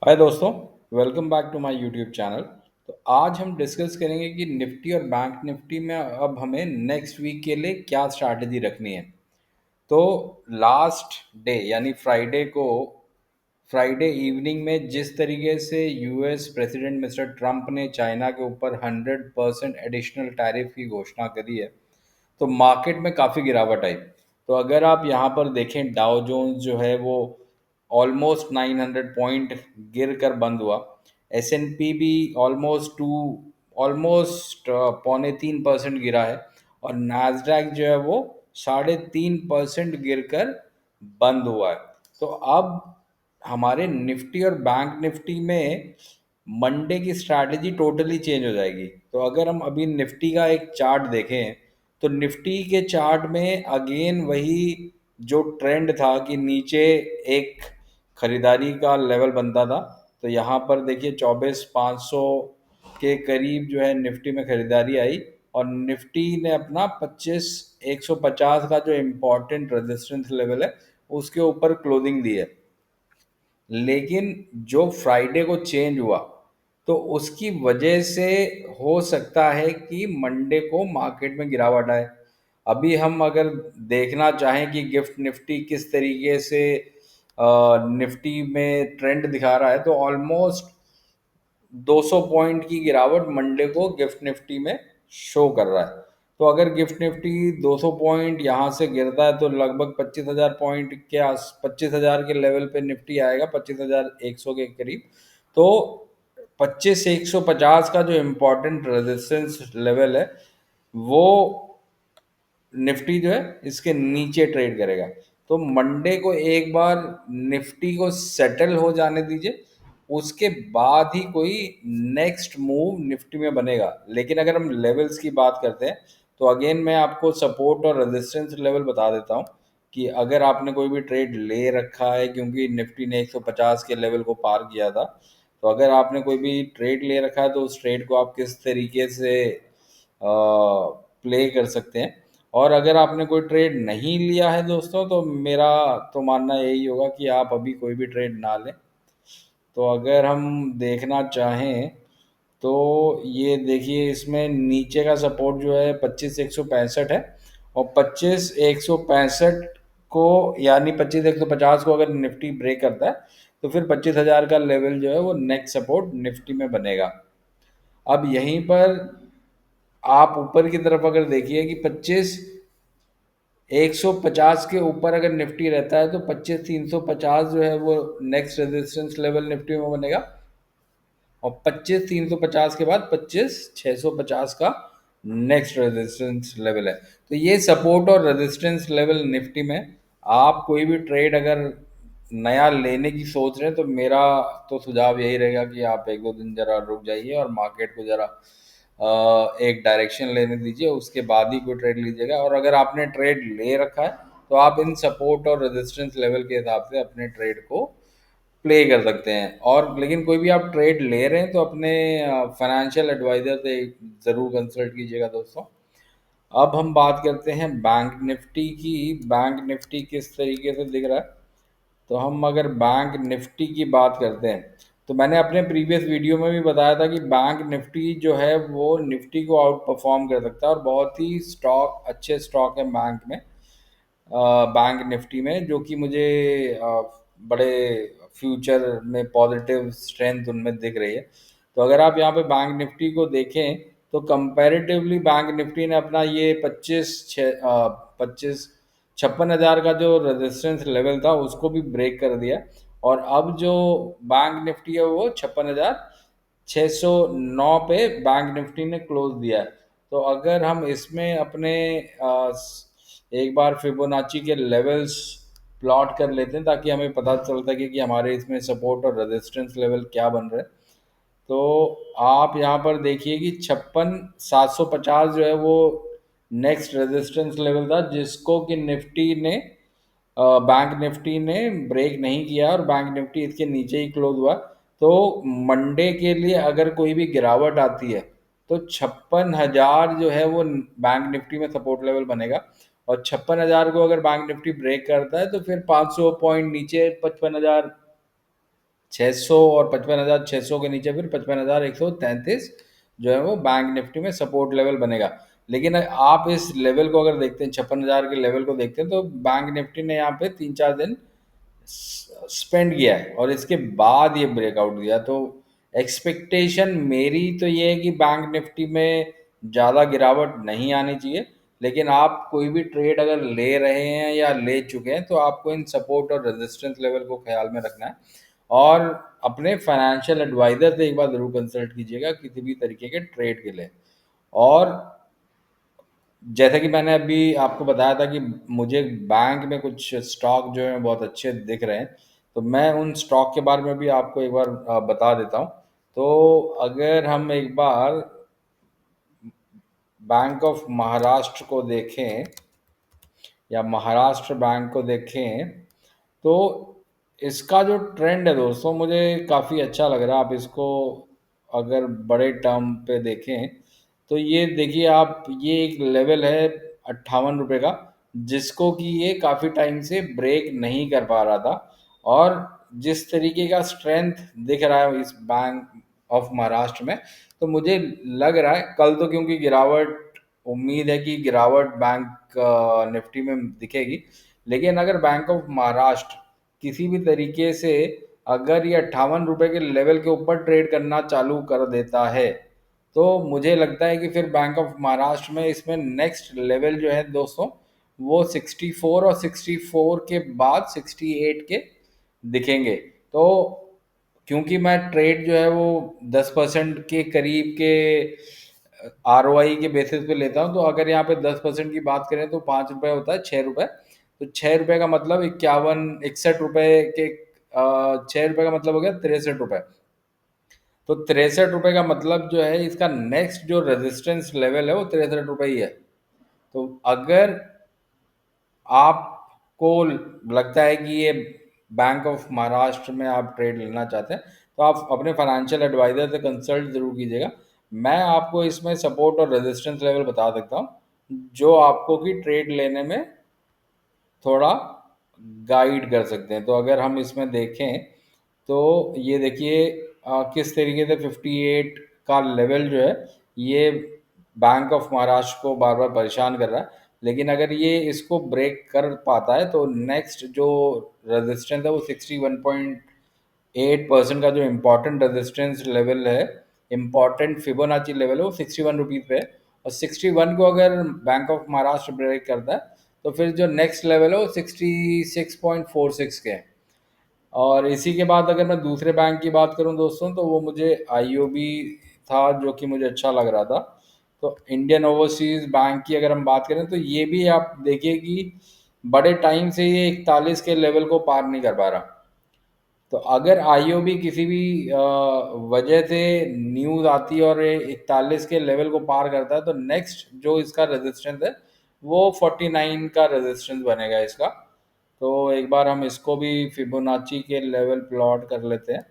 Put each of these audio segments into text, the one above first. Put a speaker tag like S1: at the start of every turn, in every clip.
S1: हाय दोस्तों, welcome back to my YouTube channel. तो आज हम डिस्कस करेंगे कि निफ्टी और बैंक निफ्टी में अब हमें नेक्स्ट वीक के लिए क्या स्ट्रैटेजी रखनी है। तो लास्ट डे यानी फ्राइडे इवनिंग में जिस तरीके से यूएस प्रेसिडेंट मिस्टर ट्रम्प ने चाइना के ऊपर 100% एडिशनल टैरिफ की घोषणा करी है, तो मार्केट में काफ़ी गिरावट आई। तो अगर आप यहाँ पर देखें, डाउ जोन्स जो है वो ऑलमोस्ट 900 पॉइंट गिर कर बंद हुआ। एसएनपी भी ऑलमोस्ट 3.25% गिरा है। और नास्डैक जो है वो 3.5% गिर कर बंद हुआ है। तो अब हमारे निफ्टी और बैंक निफ्टी में मंडे की स्ट्रैटेजी टोटली चेंज हो जाएगी। तो अगर हम अभी निफ्टी का एक चार्ट देखें, तो निफ्टी के चार्ट में अगेन वही जो ट्रेंड था कि नीचे एक खरीदारी का लेवल बनता था। तो यहाँ पर देखिए 24,500 के करीब जो है निफ्टी में खरीदारी आई। और निफ्टी ने अपना 25,150 का जो इम्पोर्टेंट रेजिस्टेंस लेवल है उसके ऊपर क्लोजिंग दी है। लेकिन जो फ्राइडे को चेंज हुआ, तो उसकी वजह से हो सकता है कि मंडे को मार्केट में गिरावट आए। अभी हम अगर देखना चाहें कि गिफ्ट निफ्टी किस तरीके से निफ्टी में ट्रेंड दिखा रहा है, तो ऑलमोस्ट 200 पॉइंट की गिरावट मंडे को गिफ्ट निफ्टी में शो कर रहा है। तो अगर गिफ्ट निफ्टी 200 पॉइंट यहाँ से गिरता है, तो लगभग 25,000 पॉइंट के आस 25,000 के लेवल पे निफ्टी आएगा, 25,100 के करीब। तो 25,150 का जो इम्पोर्टेंट रेजिस्टेंस लेवल है, वो निफ्टी जो है इसके नीचे ट्रेड करेगा। तो मंडे को एक बार निफ्टी को सेटल हो जाने दीजिए, उसके बाद ही कोई नेक्स्ट मूव निफ्टी में बनेगा। लेकिन अगर हम लेवल्स की बात करते हैं, तो अगेन मैं आपको सपोर्ट और रेजिस्टेंस लेवल बता देता हूँ कि अगर आपने कोई भी ट्रेड ले रखा है, क्योंकि निफ्टी ने 150 के लेवल को पार किया था, तो अगर आपने कोई भी ट्रेड ले रखा है तो उस ट्रेड को आप किस तरीके से प्ले कर सकते हैं। और अगर आपने कोई ट्रेड नहीं लिया है दोस्तों, तो मेरा तो मानना यही होगा कि आप अभी कोई भी ट्रेड ना लें। तो अगर हम देखना चाहें, तो ये देखिए, इसमें नीचे का सपोर्ट जो है 25,165 है। और 25,165 को यानी 25,150 को अगर निफ्टी ब्रेक करता है, तो फिर 25,000 का लेवल जो है वो नेक्स्ट सपोर्ट निफ्टी में बनेगा। अब यहीं पर आप ऊपर की तरफ अगर देखिए कि 25,150 के ऊपर अगर निफ्टी रहता है, तो 25,350 जो है वो नेक्स्ट रेजिस्टेंस लेवल निफ्टी में बनेगा। और 25,350 के बाद 25,650 का नेक्स्ट रेजिस्टेंस लेवल है। तो ये सपोर्ट और रेजिस्टेंस लेवल निफ्टी में, आप कोई भी ट्रेड अगर नया लेने की सोच रहे हैं, तो मेरा तो सुझाव यही रहेगा कि आप एक दो दिन जरा रुक जाइए और मार्केट को जरा एक डायरेक्शन लेने दीजिए, उसके बाद ही कोई ट्रेड लीजिएगा। और अगर आपने ट्रेड ले रखा है, तो आप इन सपोर्ट और रेजिस्टेंस लेवल के हिसाब से अपने ट्रेड को प्ले कर सकते हैं। और लेकिन कोई भी आप ट्रेड ले रहे हैं, तो अपने फाइनेंशियल एडवाइजर से ज़रूर कंसल्ट कीजिएगा दोस्तों। अब हम बात करते हैं बैंक निफ्टी की। बैंक निफ्टी किस तरीके से दिख रहा है, तो हम अगर बैंक निफ्टी की बात करते हैं, तो मैंने अपने प्रीवियस वीडियो में भी बताया था कि बैंक निफ्टी जो है वो निफ्टी को आउट परफॉर्म कर सकता है। और बहुत ही अच्छे स्टॉक है बैंक में, बैंक निफ्टी में, जो कि मुझे बड़े फ्यूचर में पॉजिटिव स्ट्रेंथ उनमें दिख रही है। तो अगर आप यहाँ पे बैंक निफ्टी को देखें, तो कंपैरेटिवली बैंक निफ्टी ने अपना ये 56,000 का जो रेजिस्टेंस लेवल था उसको भी ब्रेक कर दिया। और अब जो बैंक निफ्टी है वो 56,609 पे बैंक निफ्टी ने क्लोज दिया है। तो अगर हम इसमें अपने एक बार फिबोनाची के लेवल्स प्लॉट कर लेते हैं, ताकि हमें पता चल सके कि हमारे इसमें सपोर्ट और रेजिस्टेंस लेवल क्या बन रहे हैं। तो आप यहाँ पर देखिए कि 56,750 जो है वो नेक्स्ट रेजिस्टेंस लेवल था, जिसको कि बैंक निफ्टी ने ब्रेक नहीं किया, और बैंक निफ्टी इसके नीचे ही क्लोज हुआ। तो मंडे के लिए अगर कोई भी गिरावट आती है, तो 56,000 जो है वो बैंक निफ्टी में सपोर्ट लेवल बनेगा। और 56,000 को अगर बैंक निफ्टी ब्रेक करता है, तो फिर 500 पॉइंट नीचे 55,600 600 और 55,600 के नीचे फिर 55,133 जो है वो बैंक निफ्टी में सपोर्ट लेवल बनेगा। लेकिन आप इस लेवल को अगर देखते हैं, 56,000 के लेवल को देखते हैं, तो बैंक निफ्टी ने यहाँ पे 3-4 दिन स्पेंड किया है और इसके बाद ये ब्रेकआउट दिया। तो एक्सपेक्टेशन मेरी तो ये है कि बैंक निफ्टी में ज़्यादा गिरावट नहीं आनी चाहिए। लेकिन आप कोई भी ट्रेड अगर ले रहे हैं या ले चुके हैं तो आपको इन सपोर्ट और रेजिस्टेंस लेवल को ख्याल में रखना है। और अपने फाइनेंशियल एडवाइज़र से एक बार ज़रूर कंसल्ट कीजिएगा किसी भी तरीके के ट्रेड के लिए। और जैसा कि मैंने अभी आपको बताया था कि मुझे बैंक में कुछ स्टॉक जो हैं बहुत अच्छे दिख रहे हैं, तो मैं उन स्टॉक के बारे में भी आपको एक बार बता देता हूँ। तो अगर हम एक बार बैंक ऑफ महाराष्ट्र को देखें या महाराष्ट्र बैंक को देखें, तो इसका जो ट्रेंड है दोस्तों मुझे काफ़ी अच्छा लग रहा है। आप इसको अगर बड़े टर्म पे देखें तो ये देखिए आप, ये एक लेवल है 58 रुपये का, जिसको कि ये काफ़ी टाइम से ब्रेक नहीं कर पा रहा था। और जिस तरीके का स्ट्रेंथ दिख रहा है इस बैंक ऑफ महाराष्ट्र में, तो मुझे लग रहा है कल तो क्योंकि गिरावट, उम्मीद है कि गिरावट बैंक निफ्टी में दिखेगी। लेकिन अगर बैंक ऑफ महाराष्ट्र किसी भी तरीके से अगर ये 58 रुपये के लेवल के ऊपर ट्रेड करना चालू कर देता है, तो मुझे लगता है कि फिर बैंक ऑफ महाराष्ट्र में इसमें नेक्स्ट लेवल जो है दोस्तों वो 64 और 64 के बाद 68 के दिखेंगे। तो क्योंकि मैं ट्रेड जो है वो 10% के करीब के ROI के बेसिस पे लेता हूँ, तो अगर यहाँ पे 10% की बात करें तो 5 रुपये होता है 6 रुपये। तो 6 रुपये का मतलब 61-61 रुपये के 6 रुपये का मतलब हो गया 63 रुपये। तो 63 रुपये का मतलब जो है इसका नेक्स्ट जो रेजिस्टेंस लेवल है वो 63 रुपये ही है। तो अगर आपको लगता है कि ये बैंक ऑफ महाराष्ट्र में आप ट्रेड लेना चाहते हैं, तो आप अपने फाइनेंशियल एडवाइजर से कंसल्ट जरूर कीजिएगा। मैं आपको इसमें सपोर्ट और रेजिस्टेंस लेवल बता सकता हूँ जो आपको कि ट्रेड लेने में थोड़ा गाइड कर सकते हैं। तो अगर हम इसमें देखें तो ये देखिए किस तरीके से 58 का लेवल जो है ये बैंक ऑफ महाराष्ट्र को बार बार परेशान कर रहा है। लेकिन अगर ये इसको ब्रेक कर पाता है तो नेक्स्ट जो रेजिस्टेंस है वो 61.8% का जो इम्पोर्टेंट रेजिस्टेंस लेवल है, इम्पोर्टेंट फिबोनाची लेवल है, वो 61 रुपीज़ पे है। और 61 को अगर बैंक ऑफ महाराष्ट्र ब्रेक करता है तो फिर जो नेक्स्ट लेवल है वो 66.46 के है। और इसी के बाद अगर मैं दूसरे बैंक की बात करूं दोस्तों, तो वो मुझे IOB था जो कि मुझे अच्छा लग रहा था। तो इंडियन ओवरसीज बैंक की अगर हम बात करें तो ये भी आप देखिए कि बड़े टाइम से ये 41 के लेवल को पार नहीं कर पा रहा। तो अगर IOB किसी भी वजह से न्यूज़ आती है और ये 41 के लेवल को पार करता है, तो नेक्स्ट जो इसका रेजिस्टेंस है वो 49 का रेजिस्टेंस बनेगा इसका। तो एक बार हम इसको भी फिबोनाची के लेवल प्लॉट कर लेते हैं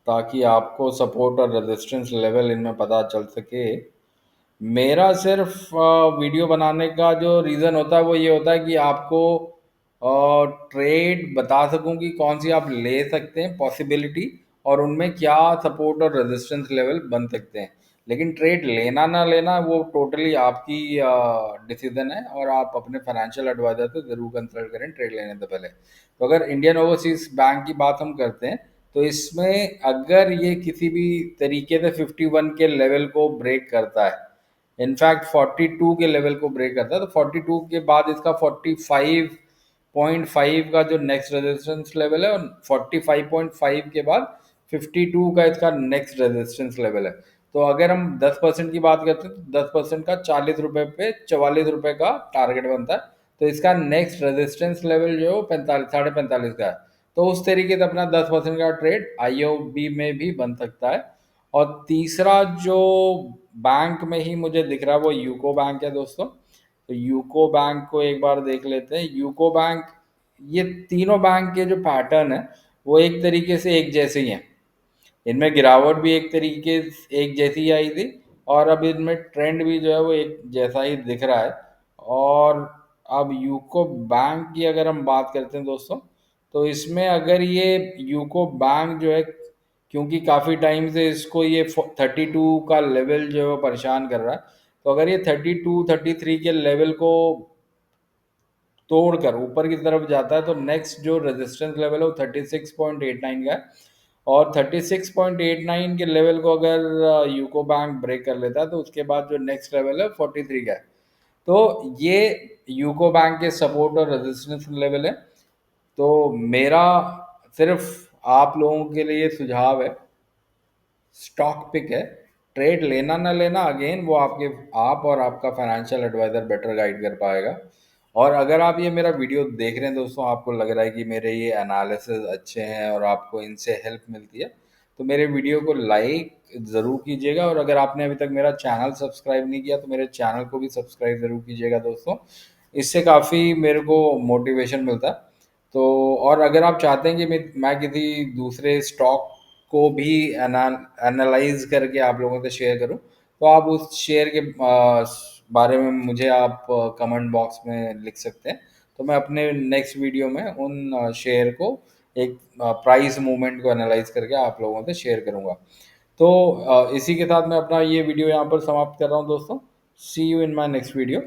S1: ताकि आपको सपोर्ट और रेजिस्टेंस लेवल इनमें पता चल सके। मेरा सिर्फ वीडियो बनाने का जो रीज़न होता है वो ये होता है कि आपको ट्रेड बता सकूं कि कौन सी आप ले सकते हैं पॉसिबिलिटी, और उनमें क्या सपोर्ट और रेजिस्टेंस लेवल बन सकते हैं। लेकिन ट्रेड लेना ना लेना वो टोटली आपकी डिसीजन है, और आप अपने फाइनेंशियल एडवाइजर से ज़रूर कंसल्ट करें ट्रेड लेने से पहले। तो अगर इंडियन ओवरसीज बैंक की बात हम करते हैं तो इसमें अगर ये किसी भी तरीके से 51 के लेवल को ब्रेक करता है, इनफैक्ट 42 के लेवल को ब्रेक करता है, तो 42 के बाद इसका 45.5 का जो नेक्स्ट रेजिस्टेंस लेवल है, और 45.5 के बाद 52 का इसका नेक्स्ट रेजिस्टेंस लेवल है। तो अगर हम 10% की बात करते हैं तो 10% का 40 रुपये पे 44 रुपये का टारगेट बनता है। तो इसका नेक्स्ट रेजिस्टेंस लेवल जो है वो 45, 45.5 का है। तो उस तरीके से अपना 10% का ट्रेड IOB में भी बन सकता है। और तीसरा जो बैंक में ही मुझे दिख रहा है वो यूको बैंक है दोस्तों। तो यूको बैंक को एक बार देख लेते हैं। यूको बैंक, ये तीनों बैंक के जो पैटर्न है वो एक तरीके से एक जैसे ही हैं। इनमें गिरावट भी एक तरीके एक जैसी आई थी, और अब इनमें ट्रेंड भी जो है वो एक जैसा ही दिख रहा है। और अब यूको बैंक की अगर हम बात करते हैं दोस्तों, तो इसमें अगर ये यूको बैंक जो है, क्योंकि काफ़ी टाइम से इसको ये 32 का लेवल जो है वो परेशान कर रहा है, तो अगर ये 32 33 के लेवल को तोड़कर ऊपर की तरफ जाता है तो नेक्स्ट जो रेजिस्टेंस लेवल है वो 36.89 का है। और 36.89 के लेवल को अगर यूको बैंक ब्रेक कर लेता है तो उसके बाद जो नेक्स्ट लेवल है 43 का है। तो ये यूको बैंक के सपोर्ट और रेजिस्टेंस लेवल है। तो मेरा सिर्फ आप लोगों के लिए सुझाव है, स्टॉक पिक है, ट्रेड लेना ना लेना अगेन वो आपके आप और आपका फाइनेंशियल एडवाइजर बेटर गाइड कर पाएगा। और अगर आप ये मेरा वीडियो देख रहे हैं दोस्तों, आपको लग रहा है कि मेरे ये एनालिसिस अच्छे हैं और आपको इनसे हेल्प मिलती है, तो मेरे वीडियो को लाइक ज़रूर कीजिएगा। और अगर आपने अभी तक मेरा चैनल सब्सक्राइब नहीं किया तो मेरे चैनल को भी सब्सक्राइब ज़रूर कीजिएगा दोस्तों। इससे काफ़ी मेरे को मोटिवेशन मिलता है। तो और अगर आप चाहते हैं कि मैं किसी दूसरे स्टॉक को भी एनालाइज करके आप लोगों से शेयर करूं, तो आप उस शेयर के बारे में मुझे आप कमेंट बॉक्स में लिख सकते हैं। तो मैं अपने नेक्स्ट वीडियो में उन शेयर को एक प्राइस मूवमेंट को एनालाइज करके आप लोगों से शेयर करूंगा। तो इसी के साथ मैं अपना ये वीडियो यहाँ पर समाप्त कर रहा हूँ दोस्तों। See you in my next video.